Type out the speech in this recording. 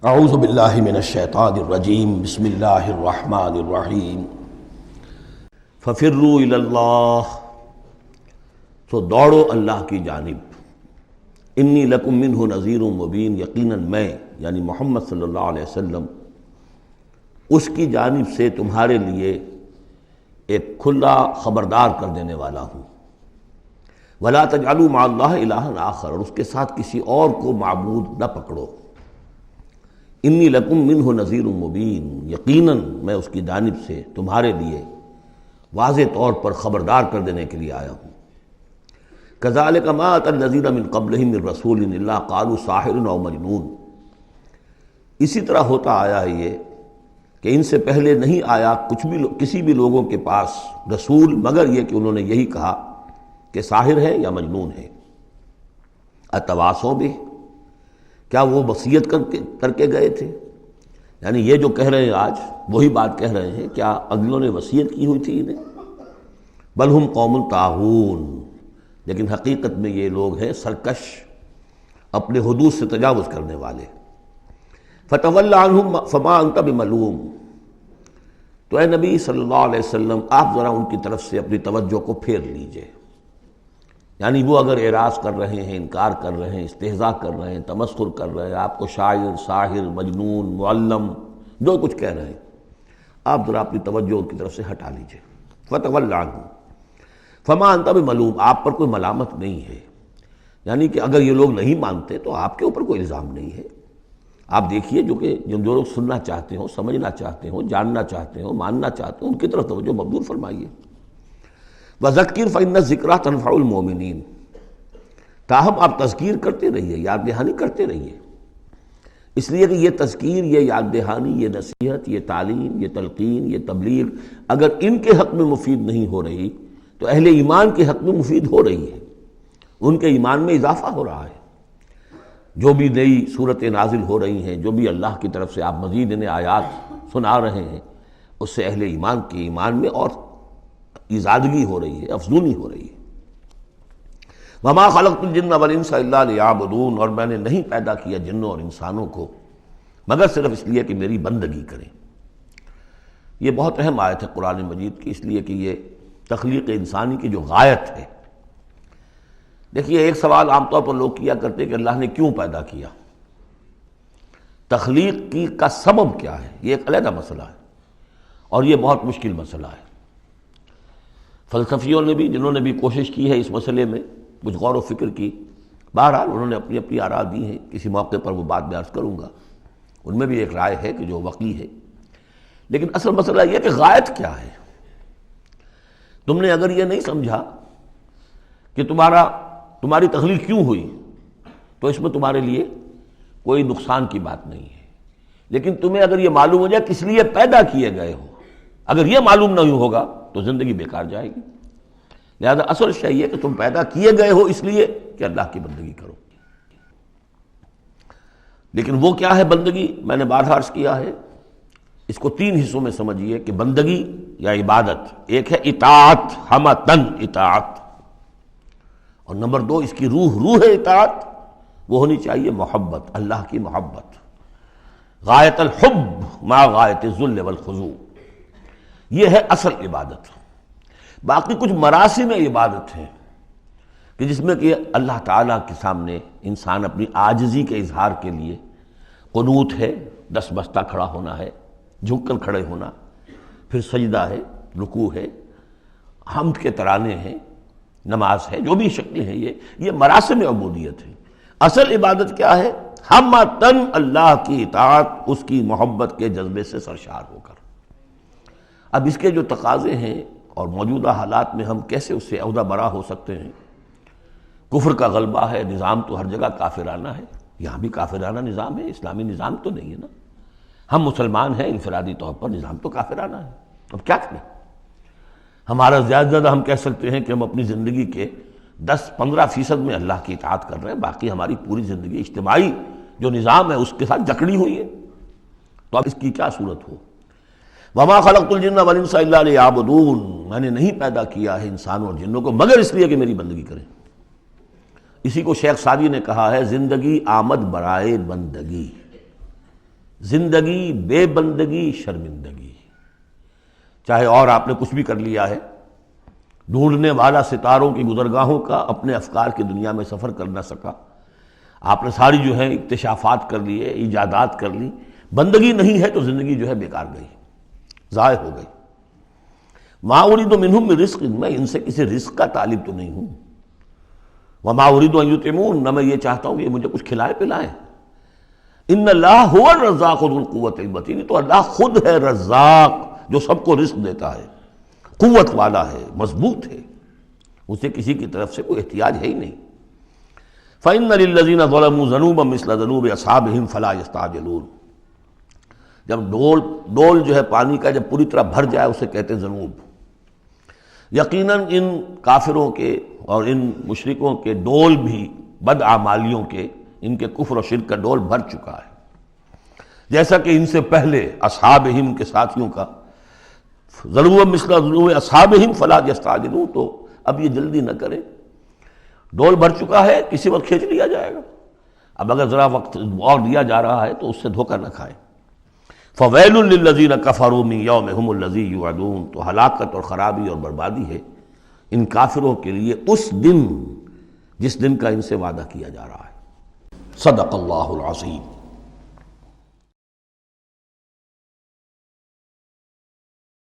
اعوذ باللہ من الشیطان الرجیم بسم اللہ الرحمن الرحیم ففروا الی اللہ، تو دوڑو اللہ کی جانب، انی لکم منہ نذیر مبین، یقیناً میں یعنی محمد صلی اللہ علیہ وسلم اس کی جانب سے تمہارے لیے ایک کھلا خبردار کر دینے والا ہوں۔ ولا تجعلوا مع اللہ الہا آخر، اور اس کے ساتھ کسی اور کو معبود نہ پکڑو۔ انی لکم منہ نذیر مبین، یقیناً میں اس کی جانب سے تمہارے لیے واضح طور پر خبردار کر دینے کے لیے آیا ہوں۔ کذالک ما اتی الذین من قبلہم من رسول الا قالوا ساحر او مجنون، اسی طرح ہوتا آیا ہے یہ کہ ان سے پہلے نہیں آیا کسی بھی لوگوں کے پاس رسول مگر یہ کہ انہوں نے یہی کہا کہ ساحر ہے یا مجنون ہے۔ اتواصوا بہ، کیا وہ وصیت کر کے گئے تھے؟ یعنی یہ جو کہہ رہے ہیں آج وہی بات کہہ رہے ہیں، کیا اگلوں نے وصیت کی ہوئی تھی انہیں؟ بل ہم قوم طاغون، لیکن حقیقت میں یہ لوگ ہیں سرکش، اپنے حدود سے تجاوز کرنے والے۔ فتول عنہم فما انت بملوم، تو اے نبی صلی اللہ علیہ وسلم آپ ذرا ان کی طرف سے اپنی توجہ کو پھیر لیجئے، یعنی وہ اگر اعراض کر رہے ہیں، انکار کر رہے ہیں، استہزاء کر رہے ہیں، تمسخر کر رہے ہیں، آپ کو شاعر، ساحر، مجنون، معلم جو کچھ کہہ رہے ہیں، آپ ذرا اپنی توجہ ان کی طرف سے ہٹا لیجئے۔ فتول عنہم فما انت بملوم، آپ پر کوئی ملامت نہیں ہے، یعنی کہ اگر یہ لوگ نہیں مانتے تو آپ کے اوپر کوئی الزام نہیں ہے۔ آپ دیکھیے جو لوگ سننا چاہتے ہوں، سمجھنا چاہتے ہوں، جاننا چاہتے ہوں، ماننا چاہتے ہوں، ان کی طرف توجہ مبذول فرمائیے۔ وَذَكِّرْ فَإِنَّ الذِّكْرَىٰ تَنفَعُ الْمُؤْمِنِينَ، تاہم آپ تذکیر کرتے رہیے، یاد دہانی کرتے رہیے، اس لیے کہ یہ تذکیر، یہ یاد دہانی، یہ نصیحت، یہ تعلیم، یہ تلقین، یہ تبلیغ اگر ان کے حق میں مفید نہیں ہو رہی تو اہل ایمان کے حق میں مفید ہو رہی ہے، ان کے ایمان میں اضافہ ہو رہا ہے۔ جو بھی نئی صورتیں نازل ہو رہی ہیں، جو بھی اللہ کی طرف سے آپ مزید انہیں آیات سنا رہے ہیں، اس سے اہل ایمان کے ایمان میں اور ازادگی ہو رہی ہے، افزونی ہو رہی ہے۔ وما خلقت الجن والانس الا لیعبدون، اور میں نے نہیں پیدا کیا جنوں اور انسانوں کو مگر صرف اس لیے کہ میری بندگی کریں۔ یہ بہت اہم آیت ہے قرآن مجید کی، اس لیے کہ یہ تخلیق انسانی کی جو غایت ہے۔ دیکھیے، ایک سوال عام طور پر لوگ کیا کرتے کہ اللہ نے کیوں پیدا کیا، تخلیق کی کا سبب کیا ہے، یہ ایک علیحدہ مسئلہ ہے اور یہ بہت مشکل مسئلہ ہے۔ فلسفیوں نے بھی، جنہوں نے بھی کوشش کی ہے اس مسئلے میں کچھ غور و فکر کی، بہرحال انہوں نے اپنی اپنی آراء دی ہیں، کسی موقع پر وہ بات میں عرض کروں گا، ان میں بھی ایک رائے ہے کہ جو وقی ہے۔ لیکن اصل مسئلہ یہ کہ غایت کیا ہے۔ تم نے اگر یہ نہیں سمجھا کہ تمہاری تخلیق کیوں ہوئی تو اس میں تمہارے لیے کوئی نقصان کی بات نہیں ہے، لیکن تمہیں اگر یہ معلوم ہو جائے کس لیے پیدا کیے گئے ہو، اگر یہ معلوم نہیں ہوگا تو زندگی بیکار جائے گی۔ لہذا اصل شے یہ کہ تم پیدا کیے گئے ہو اس لیے کہ اللہ کی بندگی کرو۔ لیکن وہ کیا ہے بندگی؟ میں نے بارہا عرض کیا ہے، اس کو تین حصوں میں سمجھیے کہ بندگی یا عبادت، ایک ہے اطاعت، ہمتن اطاعت، اور نمبر دو اس کی روح اطاعت، وہ ہونی چاہیے محبت، اللہ کی محبت، غایت الحب مع غایت الذل والخضوع، یہ ہے اصل عبادت۔ باقی کچھ مراسم عبادت ہیں کہ جس میں کہ اللہ تعالیٰ کے سامنے انسان اپنی عاجزی کے اظہار کے لیے قنوت ہے، دس بستہ کھڑا ہونا ہے، جھک کر کھڑے ہونا، پھر سجدہ ہے، رکوع ہے، حمد کے ترانے ہیں، نماز ہے، جو بھی شکلیں ہیں، یہ مراسم عبودیت ہے۔ اصل عبادت کیا ہے؟ ہمتن اللہ کی اطاعت، اس کی محبت کے جذبے سے سرشار ہو کر۔ اب اس کے جو تقاضے ہیں اور موجودہ حالات میں ہم کیسے اس سے عہدہ برا ہو سکتے ہیں؟ کفر کا غلبہ ہے، نظام تو ہر جگہ کافرانہ ہے، یہاں بھی کافرانہ نظام ہے، اسلامی نظام تو نہیں ہے نا۔ ہم مسلمان ہیں، انفرادی طور پر نظام تو کافرانہ ہے، اب کیا کریں؟ ہمارا زیادہ ہم کہہ سکتے ہیں کہ ہم اپنی زندگی کے 10-15% میں اللہ کی اطاعت کر رہے ہیں، باقی ہماری پوری زندگی اجتماعی جو نظام ہے اس کے ساتھ جکڑی ہوئی ہے، تو اب اس کی کیا صورت ہو؟ وما خلقت الجن والانس الا لیعبدون، میں نے نہیں پیدا کیا ہے انسانوں اور جنوں کو مگر اس لیے کہ میری بندگی کریں۔ اسی کو شیخ سعدی نے کہا ہے، زندگی آمد برائے بندگی، زندگی بے بندگی شرمندگی، چاہے اور آپ نے کچھ بھی کر لیا ہے، ڈھونڈنے والا ستاروں کی گزرگاہوں کا اپنے افکار کی دنیا میں سفر کر نہ سکا، آپ نے ساری جو ہے اکتشافات کر لیے، ایجادات کر لی، بندگی نہیں ہے تو زندگی جو ہے بیکار گئی، ضائع ہو گئی۔ ما اريد منهم من رزق، میں ان سے کسی رزق کا طالب تو نہیں ہوں، وما اريد ان يطعمون، نہ میں یہ چاہتا ہوں کہ یہ مجھے کچھ کھلائے پلائیں۔ ان اللہ هو الرزاق ذو القوۃ المتین، تو اللہ خود ہے رزاق جو سب کو رزق دیتا ہے، قوت والا ہے، مضبوط ہے، اسے کسی کی طرف سے کوئی احتیاج ہے ہی نہیں۔ فإن للذین ظلموا ذنوبا مثل ذنوب اصحابهم فلا يستعجلون، جب ڈول جو ہے پانی کا جب پوری طرح بھر جائے اسے کہتے ہیں ذنوب۔ یقیناً ان کافروں کے اور ان مشرکوں کے ڈول بھی بدعمالیوں کے، ان کے کفر و شرک کا ڈول بھر چکا ہے، جیسا کہ ان سے پہلے اصحابہم کے ساتھیوں کا ذنوب مثل ذنوب اصحابہم فلا یستعجلون، تو اب یہ جلدی نہ کریں، ڈول بھر چکا ہے، کسی وقت کھینچ لیا جائے گا، اب اگر ذرا وقت اور دیا جا رہا ہے تو اس سے دھوکہ نہ کھائیں۔ فویل للذین کفروا من یومہم الذی یوعدون، تو ہلاکت اور خرابی اور بربادی ہے ان کافروں کے لیے اس دن جس دن کا ان سے وعدہ کیا جا رہا ہے۔ صدق اللہ العظیم۔